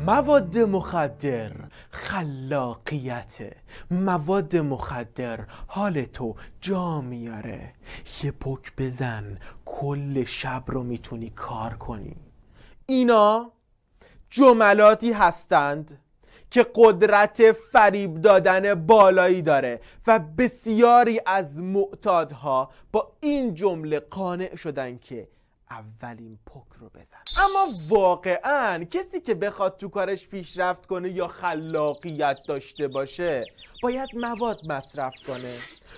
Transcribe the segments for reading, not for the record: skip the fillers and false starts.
مواد مخدر خلاقیته. مواد مخدر حال تو جا میاره. یه پک بزن کل شب رو میتونی کار کنی. اینا جملاتی هستند که قدرت فریب دادن بالایی داره و بسیاری از معتادها با این جمله قانع شدن که اولین پک رو بزن. اما واقعاً کسی که بخواد تو کارش پیشرفت کنه یا خلاقیت داشته باشه باید مواد مصرف کنه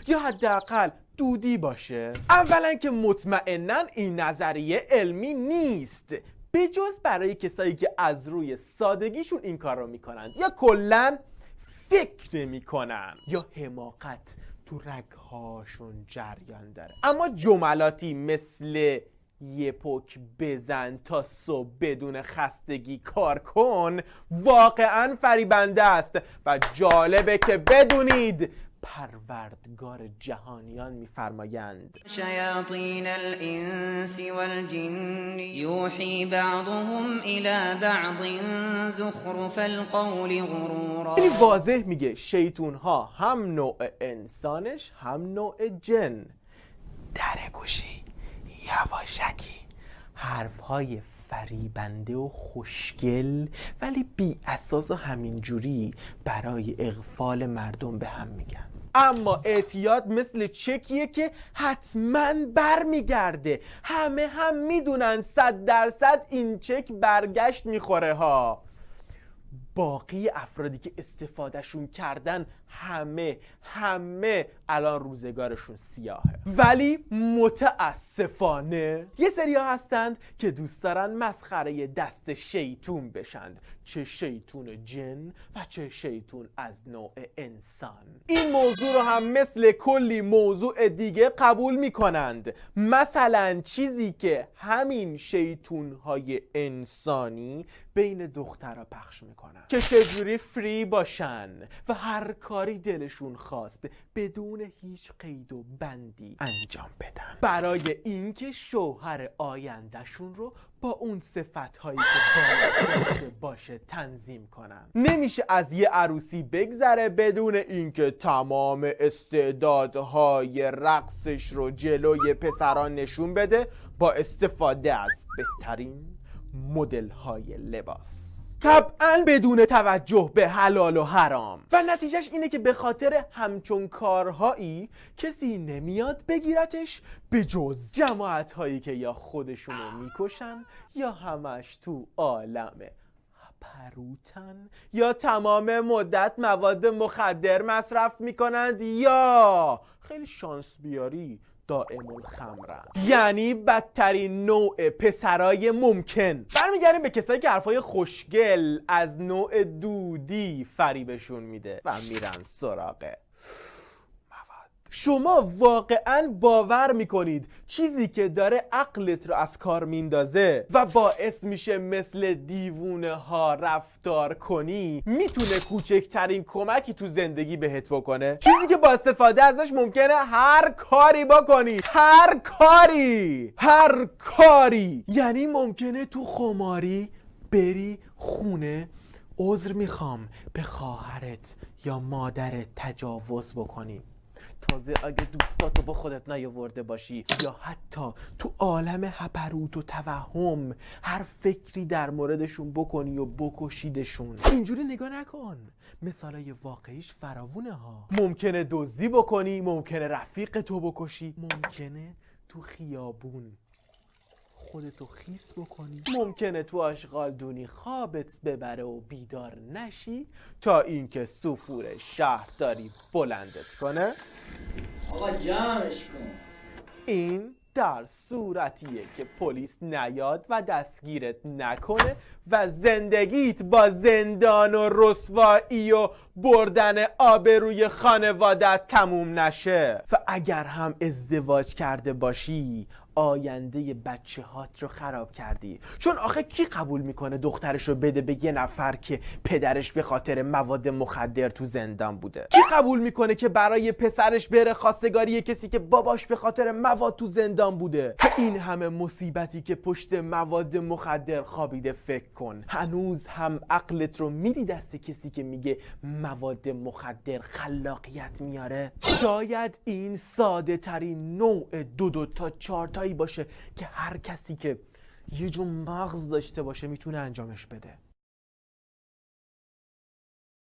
یا حداقل دودی باشه. اولا که مطمئناً این نظریه علمی نیست، به جز برای کسایی که از روی سادگیشون این کار رو میکنن یا کلن فکر نمیکنن یا حماقت تو رگهاشون جریان داره. اما جملاتی مثل یه پک بزن تا صبح بدون خستگی کار کن واقعا فریبنده است و جالبه که بدونید پروردگار جهانیان میفرمایند شیاطین الانس والجن یوحی بعضهم الی بعض زخرف القول غرورا. یعنی واضح میگه شیطون ها هم نوع انسانش هم نوع جن. در گوشی یواشکی حرفهای فریبنده و خوشگل ولی بی اساس و همینجوری برای اغفال مردم به هم میگن. اما اعتیاد مثل چکیه که حتما برمیگرده. همه هم میدونن 100% این چک برگشت میخوره ها. باقی افرادی که استفادهشون کردن همه الان روزگارشون سیاهه. ولی متاسفانه یه سریا هستند که دوست دارن مسخره دست شیطون بشند، چه شیطون جن و چه شیطون از نوع انسان. این موضوع رو هم مثل کلی موضوع دیگه قبول میکنند. مثلا چیزی که همین شیطونهای انسانی بین دخترها پخش میکنن که چجوری فری باشن و هر کاری دلشون خواست بدون هیچ قید و بندی انجام بدن برای اینکه شوهر آیندهشون رو با اون صفتهایی که باید باشه تنظیم کنن. نمیشه از یه عروسی بگذره بدون اینکه تمام استعدادهای رقصش رو جلوی پسران نشون بده با استفاده از بهترین مدل‌های لباس، طبعاً بدون توجه به حلال و حرام. و نتیجهش اینه که به خاطر همچون کارهایی کسی نمیاد بگیرتش به جز جماعت‌هایی که یا خودشونو میکشن یا همش تو عالم پروتن یا تمام مدت مواد مخدر مصرف میکنند یا خیلی شانس بیاری دائم الخمرن، یعنی بدترین نوع پسرای ممکن. برمیگردیم به کسایی که حرفای خوشگل از نوع دودی فریبشون میده و میرن سراغه. شما واقعاً باور میکنید چیزی که داره عقلت رو از کار میندازه و باعث میشه مثل دیوونه ها رفتار کنی میتونه کوچکترین کمکی تو زندگی بهت بکنه؟ چیزی که با استفاده ازش ممکنه هر کاری بکنی، هر کاری. یعنی ممکنه تو خماری بری خونه عذر میخوام به خواهرت یا مادرت تجاوز بکنی، تازه اگه دوستاتو با خودت نیاورده باشی، یا حتی تو عالم هپروت و توهم هر فکری در موردشون بکنی و بکشیدشون. اینجوری نگاه نکن، مثالای واقعیش فراوونه ها. ممکنه دزدی بکنی، ممکنه رفیق تو بکشی، ممکنه تو خیابون خودتو خیس بکنی، ممکنه تو آشغال دونی خوابت ببره و بیدار نشی تا اینکه سفور شهرداری بلندت کنه. آقا جمعش کن. این در صورتیه که پلیس نیاد و دستگیرت نکنه و زندگیت با زندان و رسوایی و بردن آبروی خانوادت تموم نشه. و اگر هم ازدواج کرده باشی آینده بچه هات رو خراب کردی. چون آخه کی قبول میکنه دخترش رو بده به یه نفر که پدرش به خاطر مواد مخدر تو زندان بوده؟ کی قبول میکنه که برای پسرش بره خواستگاری کسی که باباش به خاطر مواد تو زندان بوده؟ این همه مصیبتی که پشت مواد مخدر خوابیده، فکر کن هنوز هم عقلت رو میدی دست کسی که میگه مواد مخدر خلاقیت میاره؟ شاید این ساده ترین نوع 2 تا 4 تایی باشه که هر کسی که یه جو مغز داشته باشه میتونه انجامش بده.